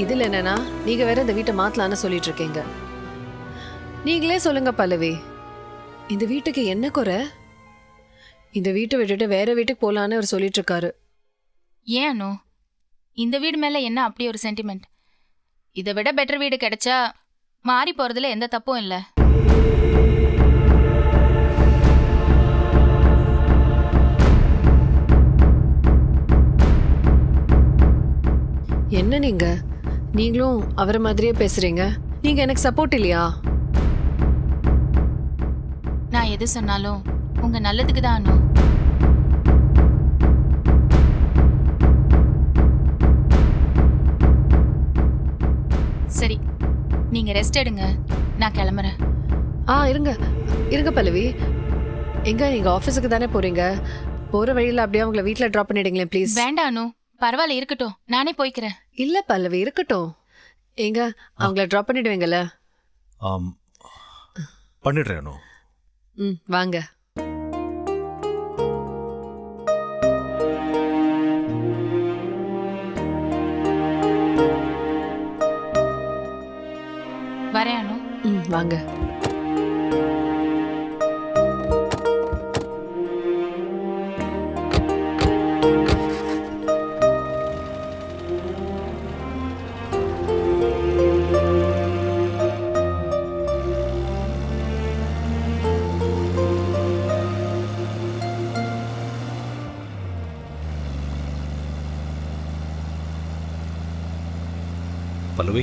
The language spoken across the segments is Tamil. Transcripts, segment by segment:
இதுல என்னன்னா நீங்க வேற இந்த வீட்டை மாத்தலான்னு சொல்லிட்டு இருக்கீங்க. நீங்களே சொல்லுங்க பல்லவி, இந்த வீட்டுக்கு என்ன குறை? இந்த வீட்டை விட்டுட்டு வேற வீட்டுக்கு போலான்னு அவர் சொல்லிட்டு இருக்காரு. ஏன் அனு, இந்த வீடு மேல என்ன அப்படி ஒரு சென்டிமெண்ட்? இதை விட பெட்டர் வீடு கிடைச்சா மாறி போறதுல எந்த தப்பும் இல்ல. என்ன நீங்களும் அவரை மாதிரியே பேசுறீங்க. நீங்க எனக்கு சப்போர்ட் இல்லையா? நான் எது சொன்னாலும் உங்க நல்லதுக்கு தான் அனு. சரி, நீங்க ரெஸ்ட் எடுங்க, நான் கிளம்புறேன். இருங்க இருங்க பல்லவி, எங்க நீங்க ஆபீஸுக்கு தானே போறீங்க? போற வழியில அப்படியே அவங்கள வீட்டுல டிராப் பண்ணிடுங்களேன் ப்ளீஸ். வேண்டாம் அனு, பரவாயில்ல, இருக்கட்டும், நானே போய்க்கிறேன். இல்ல பல்லவி, இருக்கட்டும். எங்க அவங்கள டிராப் பண்ணிடுவீங்கல்ல? பண்ணிடுறேன் அனு. வாங்க. வரேன் அனு. வாங்க. பல்லவி,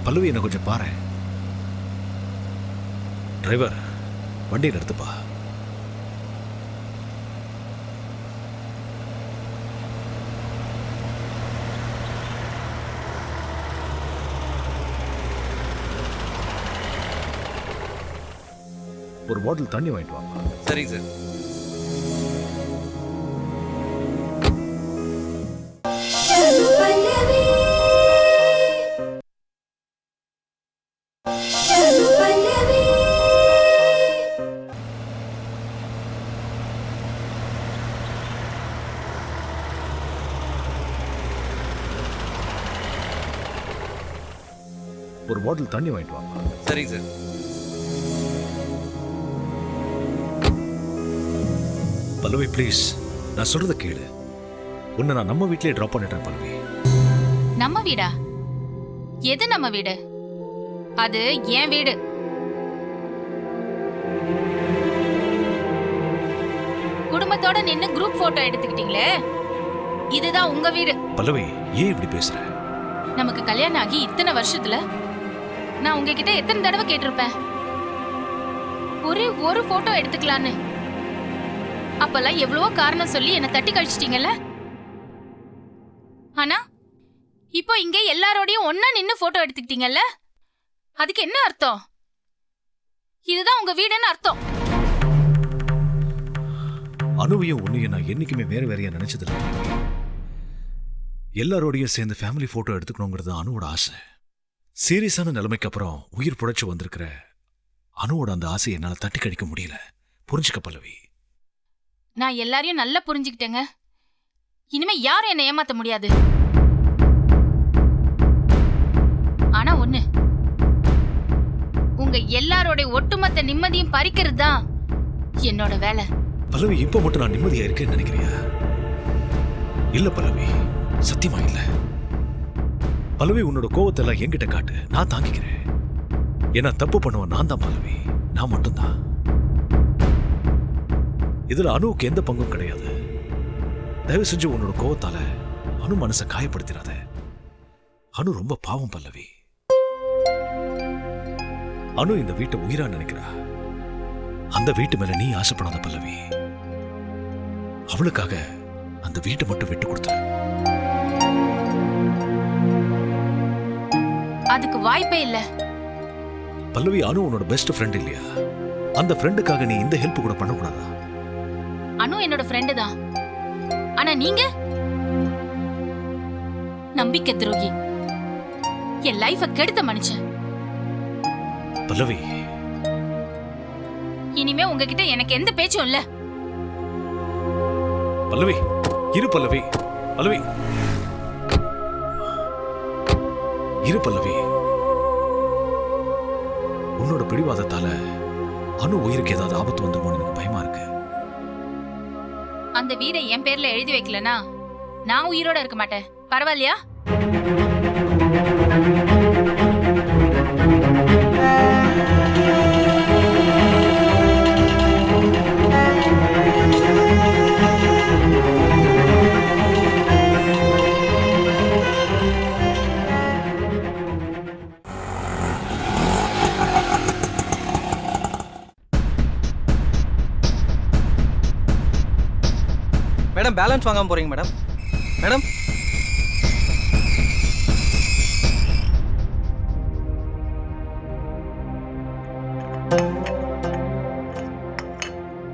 பல்லவி, என்ன கொஞ்சம் பாரு. டிரைவர், வண்டியை நிறுத்துப்பா. ஒரு பாட்டில் தண்ணி வாங்கிட்டு வாங்க. சரி சார். ஒரு பாட்டில் தண்ணி வாங்கிட்டு வாங்க. சரி சார். பல்லவி ப்ளீஸ், நான் சொல்றத கேளு. உன்னை நான் நம்ம வீட்லயே டிராப் பண்ணிட்டேன் பல்லவி. நம்ம வீடா? எது நம்ம வீடு? அது என் வீடு. குடும்பத்தோட நின்னு குரூப் போட்டோ எடுத்துக்கிட்டீங்களே, இதுதான் உங்க வீடு. பல்லவி, ஏன் இப்படி பேசுற? நமக்கு கல்யாணம் ஆகி இத்தனை வருஷத்துல நான் உங்ககிட்ட எத்தனை தடவை கேட்டிருப்பேன் ஒரே ஒரு போட்டோ எடுத்துக்கலான்னு. அப்பெல்லாம் எவ்வளவோ காரணம் சொல்லி என்ன தட்டி கழிச்சிட்டீங்கல்ல. ஆனா இப்போ இங்க எல்லாரோடையும் ஒன்னா நின்னு போட்டோ எடுத்துக்கிட்டீங்கல்ல, அதுக்கு என்ன அர்த்தம்? இதுதான் உங்க வீடுன்னு அர்த்தம். அனுவையும் உன்னையும் நான் என்னைக்குமே வேற வேறையா நினைச்சதில்லை. எல்லாரோடையும் சேர்ந்து ஃபேமிலி போட்டோ எடுத்துக்கணுங்கிறது அனுவோட ஆசை. சீரியஸான நிலைமைக்கு அப்புறம் உயிர் புழைச்சு வந்திருக்கிற அனுவோட அந்த ஆசையை என்னால தட்டி கழிக்க முடியல. புரிஞ்சுக்க பல்லவி. நான் எல்லாரையும் நல்லா புரிஞ்சுக்கிட்டேங்க. இனிமே யாரும் என்னை ஏமாத்த முடியாது. ஆனா ஒண்ணு, உங்க எல்லாரோட ஒட்டுமொத்த நிம்மதியும் பறிக்கிறது தான் என்னோட வேலை. பல்லவி, இப்ப மட்டும் நான் நிம்மதியா இருக்கேன்னு நினைக்கிறியா? இல்ல பல்லவி, சத்தியமா இல்ல. பல்லவி, உன்னோட கோவத்தை எல்லாம் என்கிட்ட காட்டு, நான் தாங்கிக்கிறேன். ஏன்னா தப்பு பண்ணுவேன் நான் தான் பல்லவி, நான் மட்டும்தான். இதுல அனுவுக்கு எந்த பங்கும் கிடையாது. தயவு செஞ்சு உன்னோட கோவத்தால அனு மனசை காயப்படுத்திடாத. அனு ரொம்ப பாவம் பல்லவி. அனு இந்த வீட்டை உயிரா நினைக்கிறா. அந்த வீட்டு மேல நீ ஆசைப்படாத பல்லவி. அவளுக்காக அந்த வீட்டை மட்டும் விட்டு கொடுத்துரு. அதுக்கு வாய்ப்பே இல்ல. பல்லவி, அனு உன்னோட பெஸ்ட் ஃப்ரெண்ட் இல்லையா? அந்த ஃப்ரெண்டுக்காக நீ இந்த ஹெல்ப் கூட பண்ணக்கூடாதா? அனு என்னோட ஃப்ரெண்டு தான். ஆனா நீங்க நம்பிக்கை துரோகி, என் லைஃப கெடுத்த மனுஷன். பல்லவி, இனிமே உங்ககிட்ட எனக்கு எந்த பேச்சும் இல்ல. பல்லவி, இரு பல்லவி. பல்லவி, இரு பல்லவி, உன்னோட பிடிவாதத்தால அனு உயிருக்கு ஏதாவது ஆபத்து வந்துருமோன்னு எனக்கு பயமா இருக்கு. அந்த வீடை என் பேர்ல எழுதி வைக்கலனா நான் உயிரோட இருக்க மாட்டேன். பரவாயில்லையா? மேடம் பேலன்ஸ் வாங்காம போறீங்க மேடம். மேடம்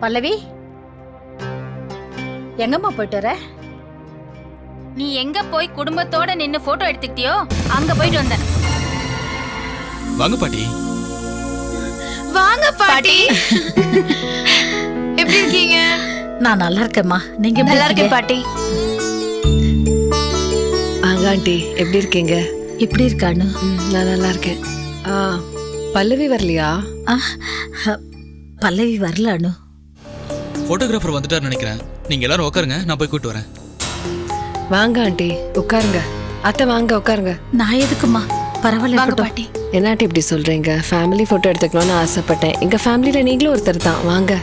பல்லவி, எங்கம்மா போயிட்டு வர? நீ எங்க போய் குடும்பத்தோட நின்னு போட்டோ எடுத்துக்கிட்டியோ அங்க போயிட்டு வந்தேன். வாங்க பாட்டி. வாங்க பாட்டி. எப்படி இருக்கீங்க? நான் நல்லா இருக்கேம்மா. நீங்க எப்படி நல்லா இருக்கேன் இருக்கீங்க? பாட்டி. வாங்க ஆண்டி, எப்படி இருக்கீங்க? எப்படி இருக்கானு? நான் நல்லா இருக்கேன். பல்லவி வரலையா? பல்லவி வரல அனு. போட்டோகிராஃபர் வந்துட்டாரு நினைக்கிறேன். நீங்க எல்லாரும் உட்காருங்க, நான் போய் கூட்டு வரேன். வாங்க ஆண்டி, உட்காருங்க. அத்தை வாங்க உட்காருங்க. நான் எதுக்குமா? பரவாயில்ல வாங்க இருக்கட்டும். பாட்டி. என்னாட்டி இப்படி சொல்றீங்க? ஃபேமிலி போட்டோ எடுத்துக்கணும்னு ஆசைப்பட்டேன். எங்க ஃபேமிலியில நீங்களும் ஒருத்தர் தான். வாங்க.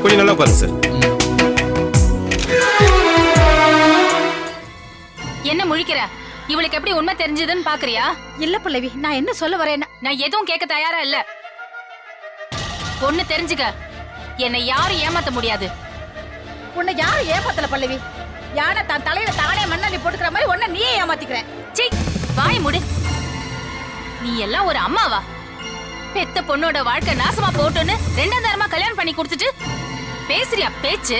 கொஞ்சம் நல்லா உட்காருங்க சார். என்ன முழிக்கிற? இவளுக்கு எப்படி உண்மை தெரிஞ்சதுன்னு பாக்குறியா? இல்ல பல்லவி, நான் என்ன சொல்ல வரேன்னா, நான் எதுவும் கேட்க தயாரா இல்ல. ஒண்ணு தெரிஞ்சுக்க, என்னை யாரும் ஏமாத்த முடியாது. உன்னை யாரும் ஏமாத்தல பல்லவி. யானை தான் தலையில தானே மண்ணள்ளி போட்டுக்கிற மாதிரி உன்னை நீயே ஏமாத்திக்கிற. சீ, வாய் மூடு. நீ எல்லாம் ஒரு அம்மாவா? பெத்த பொண்ணோட வாழ்க்கை நாசமா போட்டோன்னு ரெண்டாம் தரமா கல்யாணம் பண்ணி கொடுத்துட்டு பேசுறியா பேச்சு?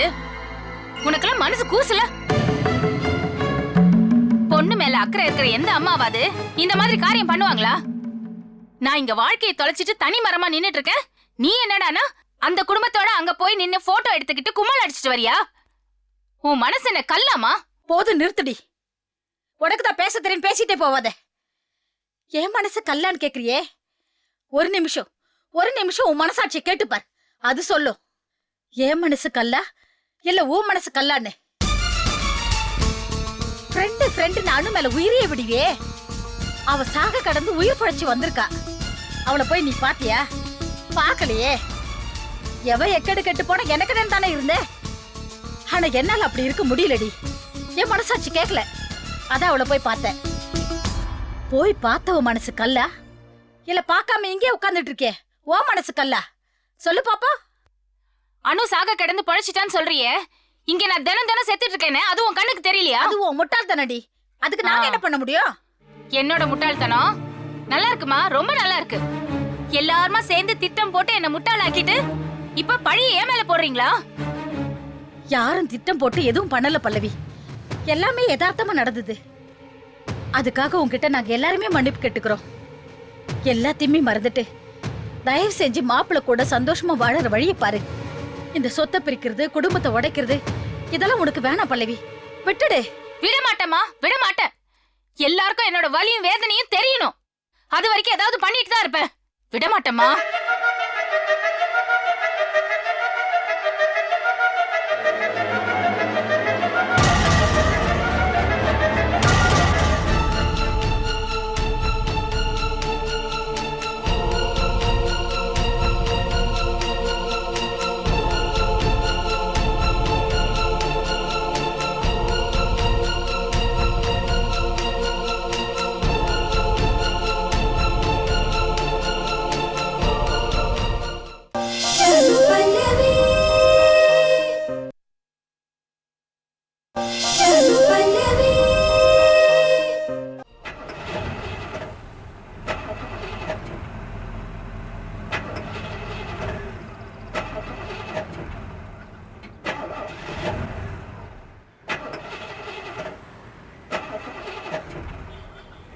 உனக்கெல்லாம் மனசு கூசல? பொண்ணு மேல அக்கறை இருக்கிற எந்த அம்மாவாது இந்த மாதிரி காரியம் பண்ணுவாங்களா? நான் இங்க வாழ்க்கையை தொலைச்சிட்டு தனி மரமா நின்னுட்டு இருக்கேன். நீ என்னடானா அந்த குடும்பத்தோட அங்க போய் நின்னு போட்டோ எடுத்துக்கிட்டு கும்மல் அடிச்சிட்டு வரியா? உன் மனசு என்ன கல்லாமா? போதும் நிறுத்துடி. உனக்கு தான் பேச தெரியும், பேசிட்டே போவாத. என் மனசு கல்லான்னு கேக்குறியே? ஒரு நிமிஷம் உன் மனசாட்சியை கேட்டுப்பார். அது சொல்லும் என் மனசு கல்லா இல்ல உன் மனசு கல்லான்னு. ஃப்ரெண்டு அனு மேல உயிரியே விடுவே. அவ சாக கடந்து உயிர் பழைச்சு வந்திருக்கா. அவளை போய் நீ பாத்தியா? பாக்கலையே. எவ எக்கடு கெட்டு போன எனக்கு தானே இருந்தே. ஆனா என்னால அப்படி இருக்க முடியலடி. என் மனசாட்சி கேட்கல. அதான் அவளை போய் பார்த்தேன். போய் பார்த்தவ மனசு கல்லா இல்ல பார்க்காம இங்கே உட்கார்ந்துட்டு இருக்கே ஓ மனசு கல்லா? சொல்லு பாப்பா. அனு சாக கிடந்து பழச்சிட்டான்னு சொல்றியே, இங்க நான் தினம் தினம் செத்துட்டு இருக்கேனே, அது உன் கண்ணுக்கு தெரியலையா? அது உன் முட்டாள்தானடி. அதுக்கு நாங்க என்ன பண்ண முடியும்? என்னோட முட்டாள்தனம் நல்லா இருக்குமா? ரொம்ப நல்லா இருக்கு. எல்லாருமா சேர்ந்து திட்டம் போட்டு என்ன முட்டாளாக்கிட்டு இப்ப பழிய ஏன் மேல போடுறீங்களா? யாரும் திட்டம் போட்டு எதுவும் பண்ணல பல்லவி. எல்லாமே யதார்த்தமா நடந்தது. அதுக்காக உன்கிட்ட நாங்க எல்லாருமே மன்னிப்பு கேட்டுக்கிறோம். எல்லாத்தையுமே மறந்துட்டு தயவு செஞ்சு மாப்பிள்ள கூட சந்தோஷமா வாழற வழியை பாரு. இந்த சொத்தை பிரிக்கிறது, குடும்பத்தை உடைக்கிறது இதெல்லாம் உனக்கு வேணாம் பல்லவி. விட்டுடு. விட மாட்டேமா, விட மாட்டேன். எல்லாருக்கும் என்னோட வலியும் வேதனையும் தெரியணும். அது வரைக்கும் ஏதாவது பண்ணிட்டு தான் இருப்பேன். விட மாட்டேமா.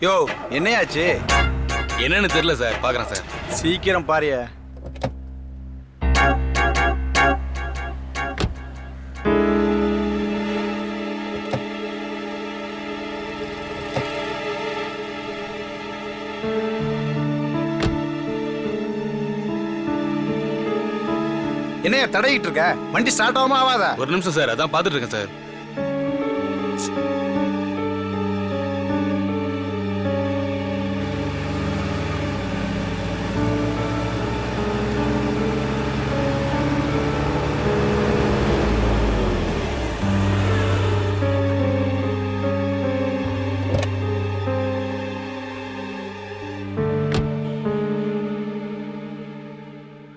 யோ, என்னையாச்சு? என்னன்னு தெரியல சார், பாக்குறேன் சார். சீக்கிரம் பாரியா. என்னையா தடையிட்டு இருக்க? வண்டி ஸ்டார்ட் ஆகாம ஆகாதா? ஒரு நிமிஷம் சார், அதான் பார்த்துட்டு இருக்கேன் சார்.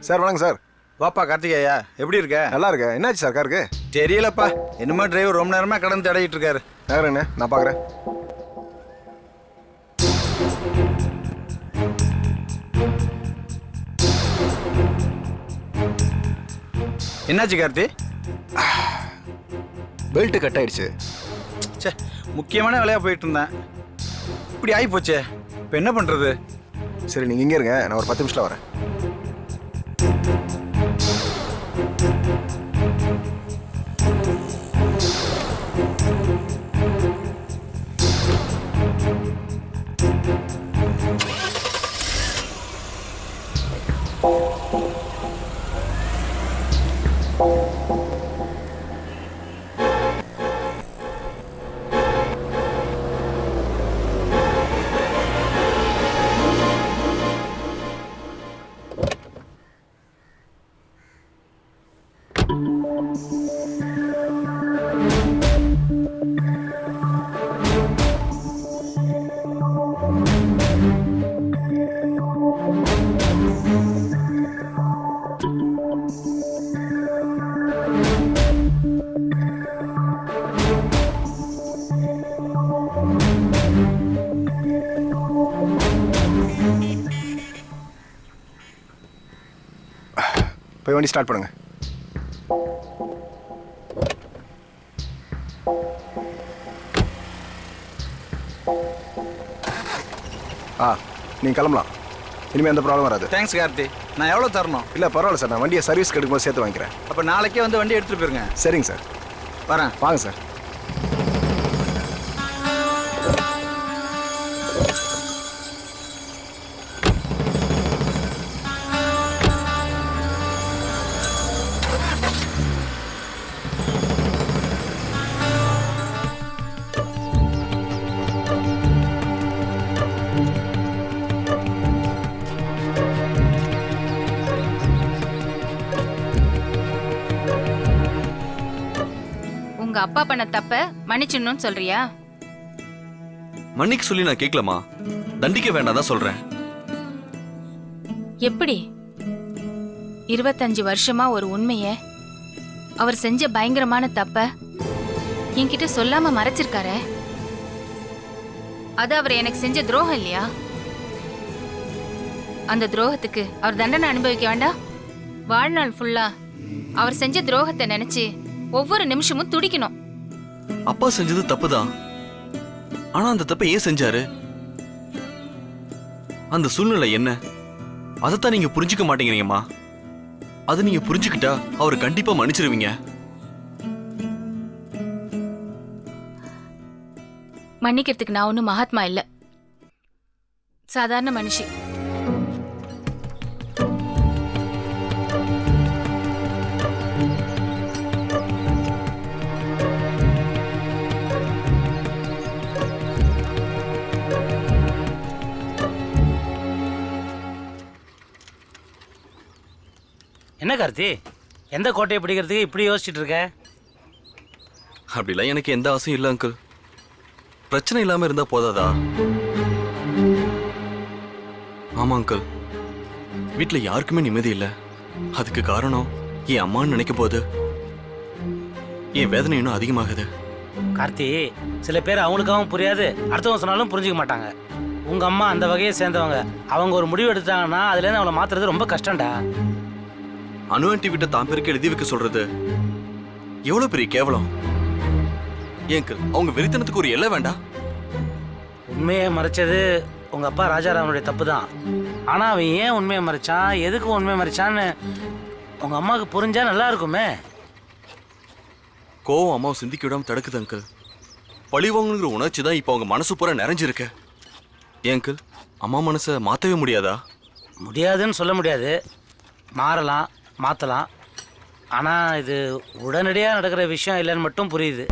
சார் வணக்கம் சார். வாப்பா கார்த்திகேயா, எப்படி இருக்க? நல்லா இருக்க. என்னாச்சு சார் காருக்கு? தெரியலப்பா, என்னமோ டிரைவர் ரொம்ப நேரமா கடந்து தடையிட்டு இருக்காரு. நேரம் என்ன, நான் பார்க்குறேன். என்னாச்சு கார்த்தி? பெல்ட் கட் ஆயிடுச்சு. சே, முக்கியமான வேலையா போயிட்டு இருந்தேன், இப்படி ஆகி போச்சே. இப்போ என்ன பண்றது? சரி நீங்கள் இங்கே இருங்க, நான் ஒரு 10 நிமிஷத்தில் வரேன். போய் வண்டி ஸ்டார்ட் பண்ணுங்க. நீங்கள் கிளம்பலாம். இனிமேல் எந்த ப்ராப்ளம் வராது. தேங்க்ஸ் கார்த்தி. நான் எவ்வளோ தரணும்? இல்லை பரவாயில்ல சார், நான் வண்டியை சர்வீஸ்க்கு எடுக்கும்போது சேர்த்து வாங்கிக்கிறேன். அப்போ நாளைக்கே வந்து வண்டி எடுத்துகிட்டு போயிருங்க. சரிங்க சார், வரேன். வாங்க சார். உங்க அப்பா பண்ண தப்ப மன்னிச்சிடணும்னு சொல்றியா? மன்னிக்க சொல்லி நான் கேட்கலமா, தண்டிக்க வேண்டாம் தான் சொல்றேன். எப்படி 25 வருஷமா ஒரு உண்மைய, அவர் செஞ்ச பயங்கரமான தப்ப என்கிட்ட சொல்லாம மறைச்சிருக்காரே, அது அவர் எனக்கு செஞ்ச துரோகம் இல்லையா? அந்த துரோகத்துக்கு அவர் தண்டனை அனுபவிக்க வேண்டாம்? வாழ்நாள் ஃபுல்லா அவர் செஞ்ச துரோகத்தை நினைச்சு ஒவ்வொரு நிமிஷமும் துடிக்கணும். அப்பா செஞ்சது தப்புதான், ஆனா அந்த தப்பை ஏன் செஞ்சாரு? அந்த சூழ்நிலை என்ன, அதைத்தான் நீங்க புரிஞ்சுக்க மாட்டேங்கிறீங்கம்மா. அதை நீங்க புரிஞ்சுக்கிட்டா அவரை கண்டிப்பா மன்னிச்சிருவீங்க. மன்னிக்கிறதுக்கு நான் ஒன்னும் மகாத்மா இல்ல, சாதாரண மனுஷி. என்ன கார்த்தி, எந்த கோட்டையை பிடிக்கிறதுக்கு இப்படி யோசிச்சுட்டு இருக்க? அப்படிலாம் எனக்கு எந்த ஆசையும் இல்லை அங்கிள். பிரச்சனை இல்லாம இருந்தா போதாதா? ஆமா அங்கிள், வீட்டுல யாருக்குமே நிம்மதி இல்லை. அதுக்கு காரணம் என் அம்மான்னு நினைக்கும் போது என் வேதனை இன்னும் அதிகமாகுது. கார்த்தி, சில பேர் அவங்களுக்காகவும் புரியாது, அடுத்தவங்க சொன்னாலும் புரிஞ்சுக்க மாட்டாங்க. உங்க அம்மா அந்த வகையை சேர்ந்தவங்க. அவங்க ஒரு முடிவு எடுத்தாங்கன்னா அதுலேருந்து அவளை மாத்துறது ரொம்ப கஷ்டம்டா. அனு ஆண்டி விட்ட தான் பேருக்கு எழுதி வைக்க சொல்றது எவ்வளவு பெரிய கேவலம். ஏங்கல், அவங்க வெறித்தனத்துக்கு ஒரு எல்லை வேண்டாம்? உண்மையை மறைச்சது உங்க அப்பா ராஜாராமனுடைய தப்பு தான். ஆனா அவன் ஏன் உண்மையை மறைச்சான், எதுக்கு உண்மையை மறைச்சான்னு உங்க அம்மாவுக்கு புரிஞ்சா நல்லா இருக்குமே. கோவம் அம்மாவை சிந்திக்க விடாம தடுக்குது அங்கிள். பழிவாங்கணுங்கிற உணர்ச்சி தான் இப்போ அவங்க மனசு பூரா நிறைஞ்சிருக்கு. ஏங்கல், அம்மா மனசை மாற்றவே முடியாதா? முடியாதுன்னு சொல்ல முடியாது, மாறலாம், மாற்றலாம். ஆனால் இது உடனடியாக நடக்கிற விஷயம் இல்லைன்னு மட்டும் புரியுது.